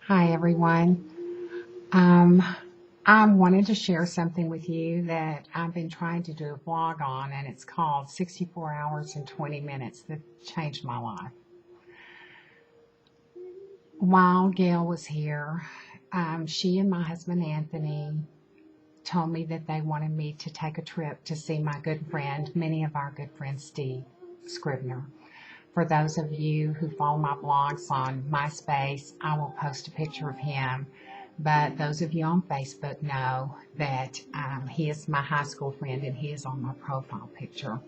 Hi, everyone. Um, I wanted to share something with you that I've been trying to do a vlog on, and it's called 64 Hours and 20 Minutes that changed my life. While Gail was here, she and my husband Anthony told me that they wanted me to take a trip to see my good friend, many of our good friends, Steve Scribner. For those of you who follow my blogs on MySpace, I will post a picture of him. But those of you on Facebook know that he is my high school friend and he is on my profile picture.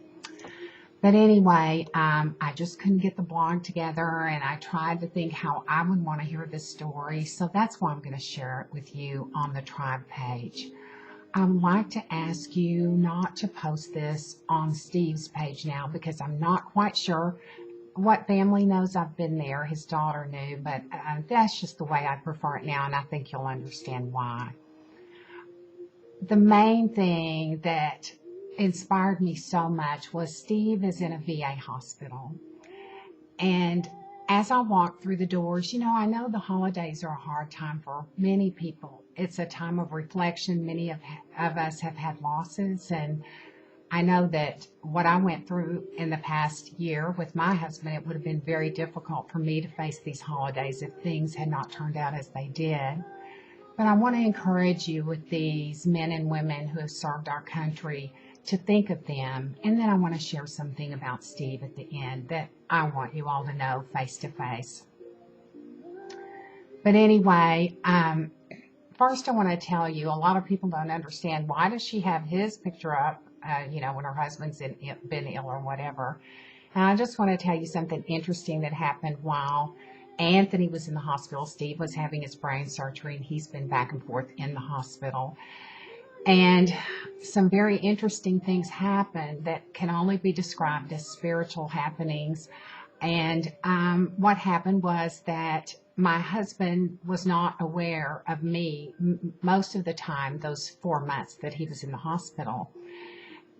But anyway, I just couldn't get the blog together and I tried to think how I would want to hear this story. So that's why I'm going to share it with you on the tribe page. I would like to ask you not to post this on Steve's page now because I'm not quite sure what family knows I've been there. His daughter knew, but that's just the way I prefer it now, and I think you'll understand why. The main thing that inspired me so much was Steve is in a VA hospital. And as I walked through the doors, I know the holidays are a hard time for many people. It's a time of reflection. Many of us have had losses, and I know that what I went through in the past year with my husband, it would have been very difficult for me to face these holidays if things had not turned out as they did. But I want to encourage you with these men and women who have served our country to think of them. And then I want to share something about Steve at the end that I want you all to know face to face. But anyway, first I want to tell you, a lot of people don't understand, why does she have his picture up? When her husband's been ill or whatever. And I just want to tell you something interesting that happened while Anthony was in the hospital. Steve was having his brain surgery, and he's been back and forth in the hospital. And some very interesting things happened that can only be described as spiritual happenings. And what happened was that my husband was not aware of me most of the time, those 4 months that he was in the hospital.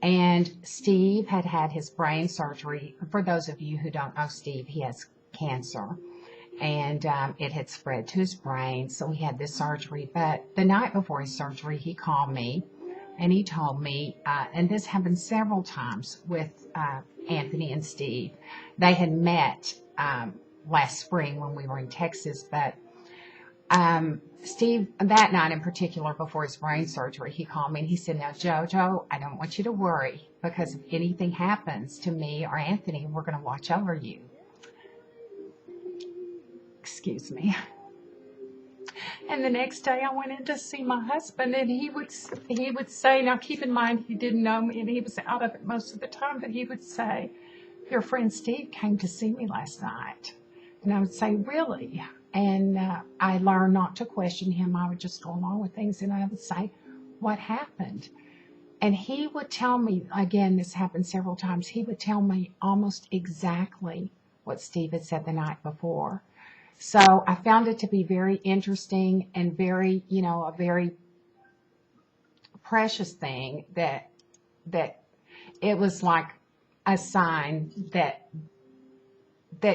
And Steve had had his brain surgery. For those of you who don't know Steve, he has cancer. And it had spread to his brain, so he had this surgery. But the night before his surgery, he called me, and he told me, and this happened several times with Anthony and Steve. They had met last spring when we were in Texas, but Steve, that night in particular, before his brain surgery, he called me and he said, "Now, JoJo, I don't want you to worry, because if anything happens to me or Anthony, we're going to watch over you." Excuse me. And the next day I went in to see my husband, and he would say, now keep in mind, he didn't know me and he was out of it most of the time, but he would say, "Your friend Steve came to see me last night." And I would say, "Really?" And I learned not to question him. I would just go along with things, and I would say, "What happened?" And he would tell me, again, this happened several times, he would tell me almost exactly what Steve had said the night before. So I found it to be very interesting and very, a very precious thing that it was like a sign that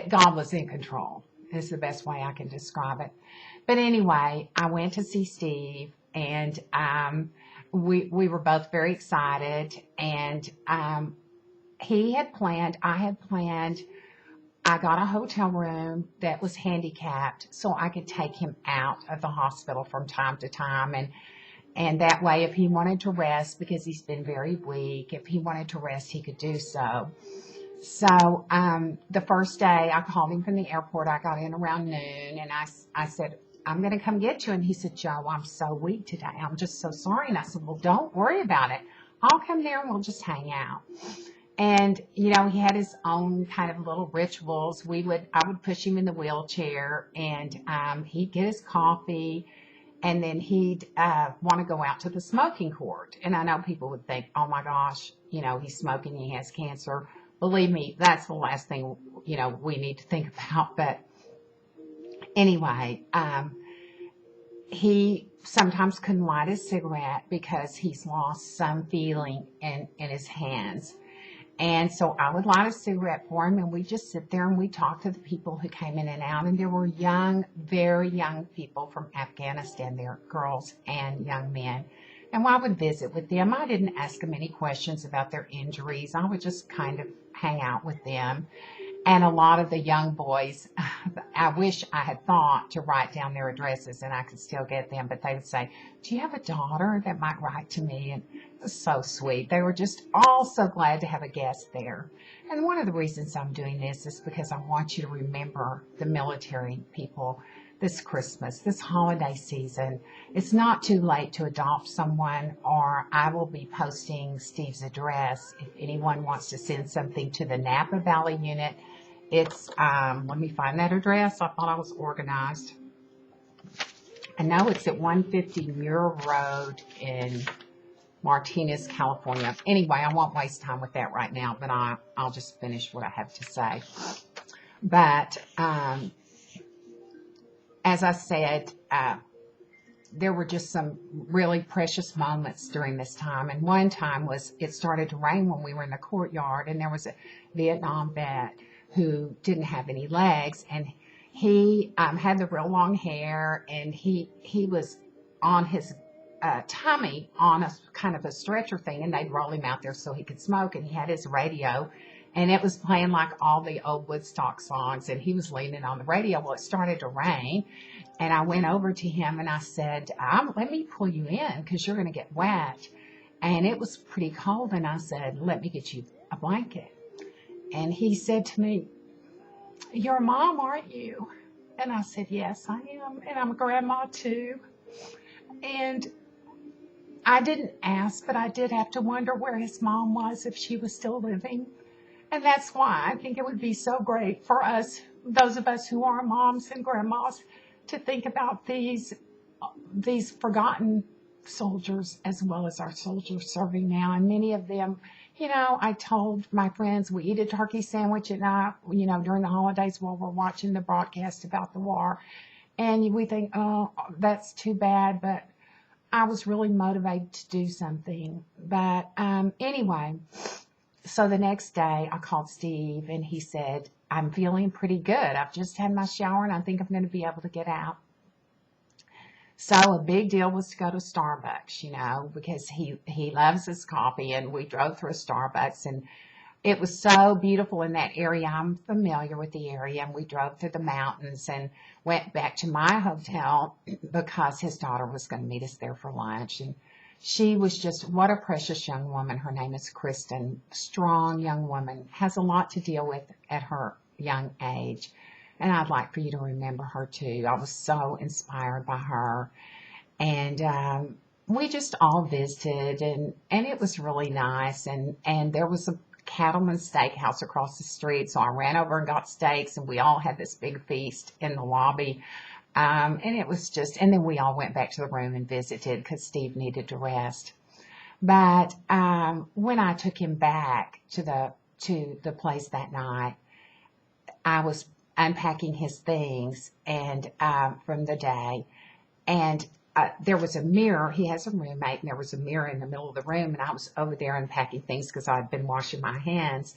God was in control, is the best way I can describe it. But anyway, I went to see Steve, and we were both very excited, and he had planned, I had planned, I got a hotel room that was handicapped so I could take him out of the hospital from time to time, and that way, if he wanted to rest, because he's been very weak, if he wanted to rest, he could do so. So the first day I called him from the airport, I got in around noon, and I said, "I'm going to come get you." And he said, "Jo, I'm so weak today. I'm just so sorry." And I said, "Well, don't worry about it. I'll come there and we'll just hang out." And, he had his own kind of little rituals. I would push him in the wheelchair, and he'd get his coffee, and then he'd want to go out to the smoking court. And I know people would think, "Oh my gosh, he's smoking, he has cancer." Believe me, that's the last thing, we need to think about. But anyway, he sometimes couldn't light a cigarette because he's lost some feeling in his hands. And so I would light a cigarette for him, and we just sit there and we talk to the people who came in and out. And there were young, very young people from Afghanistan there, girls and young men. And I would visit with them. I didn't ask them any questions about their injuries. I would just kind of hang out with them. And a lot of the young boys, I wish I had thought to write down their addresses and I could still get them, but they would say, do you have a daughter that might write to me? And it was so sweet. They were just all so glad to have a guest there. And one of the reasons I'm doing this is because I want you to remember the military people this Christmas, this holiday season. It's not too late to adopt someone, or I will be posting Steve's address if anyone wants to send something to the Napa Valley unit. It's, let me find that address. I thought I was organized. I know it's at 150 Muir Road in Martinez, California. Anyway, I won't waste time with that right now, but I'll just finish what I have to say. But, as I said, there were just some really precious moments during this time. And one time was it started to rain when we were in the courtyard, and there was a Vietnam vet who didn't have any legs, and he had the real long hair, and he was on his tummy on a kind of a stretcher thing, and they'd roll him out there so he could smoke, and he had his radio, and it was playing like all the old Woodstock songs, and he was leaning on the radio. Well, it started to rain, and I went over to him, and I said, let me pull you in because you're going to get wet. And it was pretty cold, and I said, let me get you a blanket. And he said to me, you're a mom, aren't you? And I said, yes, I am, and I'm a grandma too. And I didn't ask, but I did have to wonder where his mom was, if she was still living. And that's why I think it would be so great for us, those of us who are moms and grandmas, to think about these forgotten soldiers as well as our soldiers serving now. And many of them, I told my friends we eat a turkey sandwich at night, during the holidays while we're watching the broadcast about the war. And we think, oh, that's too bad, but I was really motivated to do something. But anyway, so the next day I called Steve, and he said, I'm feeling pretty good. I've just had my shower, and I think I'm going to be able to get out. So a big deal was to go to Starbucks, because he loves his coffee, and we drove through a Starbucks, and it was so beautiful in that area. I'm familiar with the area, and we drove through the mountains and went back to my hotel because his daughter was going to meet us there for lunch. And she was just, what a precious young woman. Her name is Kristen. Strong young woman. Has a lot to deal with at her young age. And I'd like for you to remember her too. I was so inspired by her. And we just all visited, and it was really nice. And there was a Cattleman's Steakhouse across the street. So I ran over and got steaks, and we all had this big feast in the lobby. And it was just, and then we all went back to the room and visited because Steve needed to rest. But when I took him back to the place that night, I was unpacking his things and from the day, and there was a mirror. He has a roommate, and there was a mirror in the middle of the room, and I was over there unpacking things because I'd been washing my hands,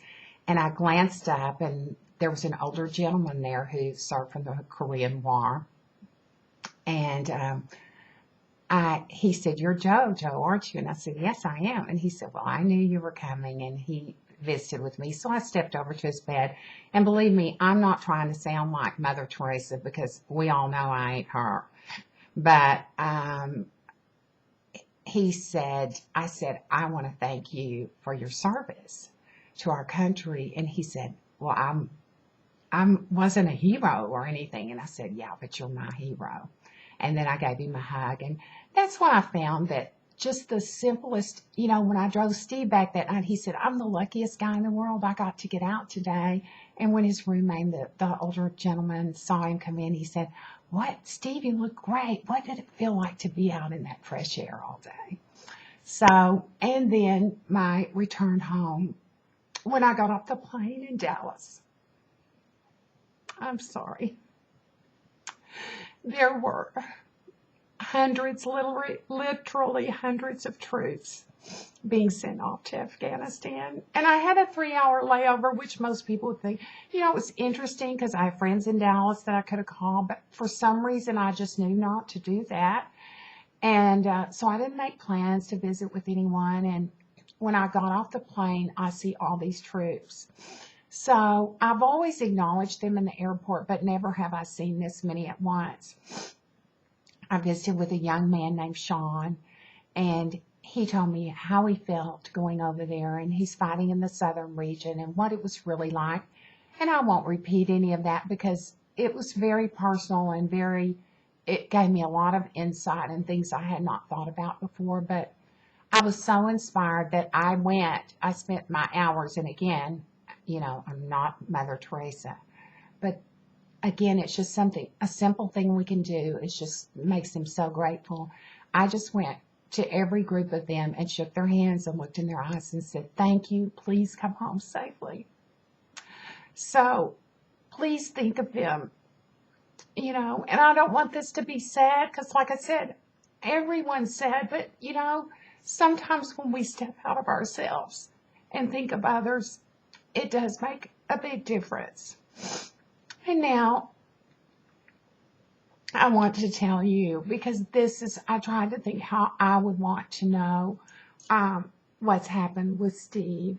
and I glanced up, and there was an older gentleman there who served from the Korean War. And he said, you're Joe, aren't you? And I said, yes, I am. And he said, well, I knew you were coming. And he visited with me. So I stepped over to his bed. And believe me, I'm not trying to sound like Mother Teresa, because we all know I ain't her. But I said, I want to thank you for your service to our country. And he said, well, I wasn't a hero or anything. And I said, yeah, but you're my hero. And then I gave him a hug. And that's why I found that just the simplest, when I drove Steve back that night, he said, I'm the luckiest guy in the world. I got to get out today. And when his roommate, the older gentleman, saw him come in, he said, what, Steve, you look great. What did it feel like to be out in that fresh air all day? So, and then my return home, when I got off the plane in Dallas, I'm sorry, there were hundreds, literally hundreds of troops being sent off to Afghanistan. And I had a 3-hour layover, which most people would think, it was interesting because I have friends in Dallas that I could have called, but for some reason I just knew not to do that. And so I didn't make plans to visit with anyone. And when I got off the plane, I see all these troops. So I've always acknowledged them in the airport, but never have I seen this many at once. I visited with a young man named Sean, and he told me how he felt going over there, and he's fighting in the southern region and what it was really like. And I won't repeat any of that because it was very personal and it gave me a lot of insight and things I had not thought about before. But I was so inspired that I spent my hours, and again, I'm not Mother Teresa, but again, it's just a simple thing we can do. It just makes them so grateful. I just went to every group of them and shook their hands and looked in their eyes and said, thank you, please come home safely. So please think of them, and I don't want this to be sad because like I said, everyone's sad, but sometimes when we step out of ourselves and think of others, it does make a big difference. And now I want to tell you, because I tried to think how I would want to know what's happened with Steve.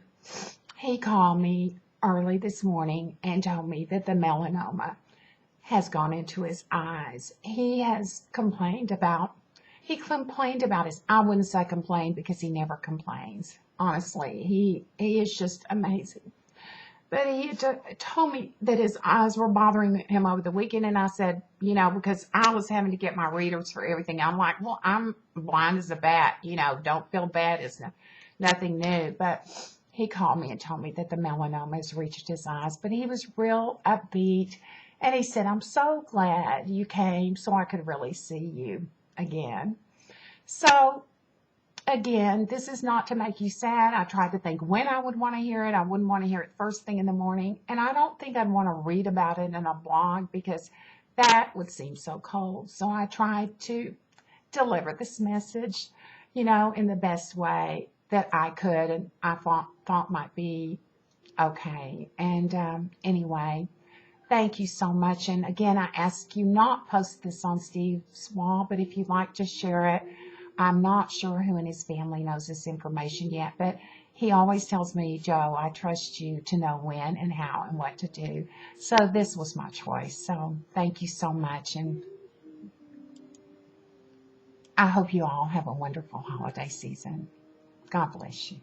He called me early this morning and told me that the melanoma has gone into his eyes. He complained about his, I wouldn't say complained because he never complains. Honestly, he is just amazing. But he told me that his eyes were bothering him over the weekend, and I said, because I was having to get my readers for everything. I'm like, well, I'm blind as a bat. Don't feel bad. It's nothing new. But he called me and told me that the melanoma has reached his eyes. But he was real upbeat, and he said, I'm so glad you came so I could really see you again. So again, this is not to make you sad. I tried to think when I would want to hear it. I wouldn't want to hear it first thing in the morning. And I don't think I'd want to read about it in a blog because that would seem so cold. So I tried to deliver this message, in the best way that I could and I thought might be okay. And anyway, thank you so much. And again, I ask you not post this on Steve's wall, but if you'd like to share it. I'm not sure who in his family knows this information yet, but he always tells me, Jo, I trust you to know when and how and what to do. So this was my choice. So thank you so much. And I hope you all have a wonderful holiday season. God bless you.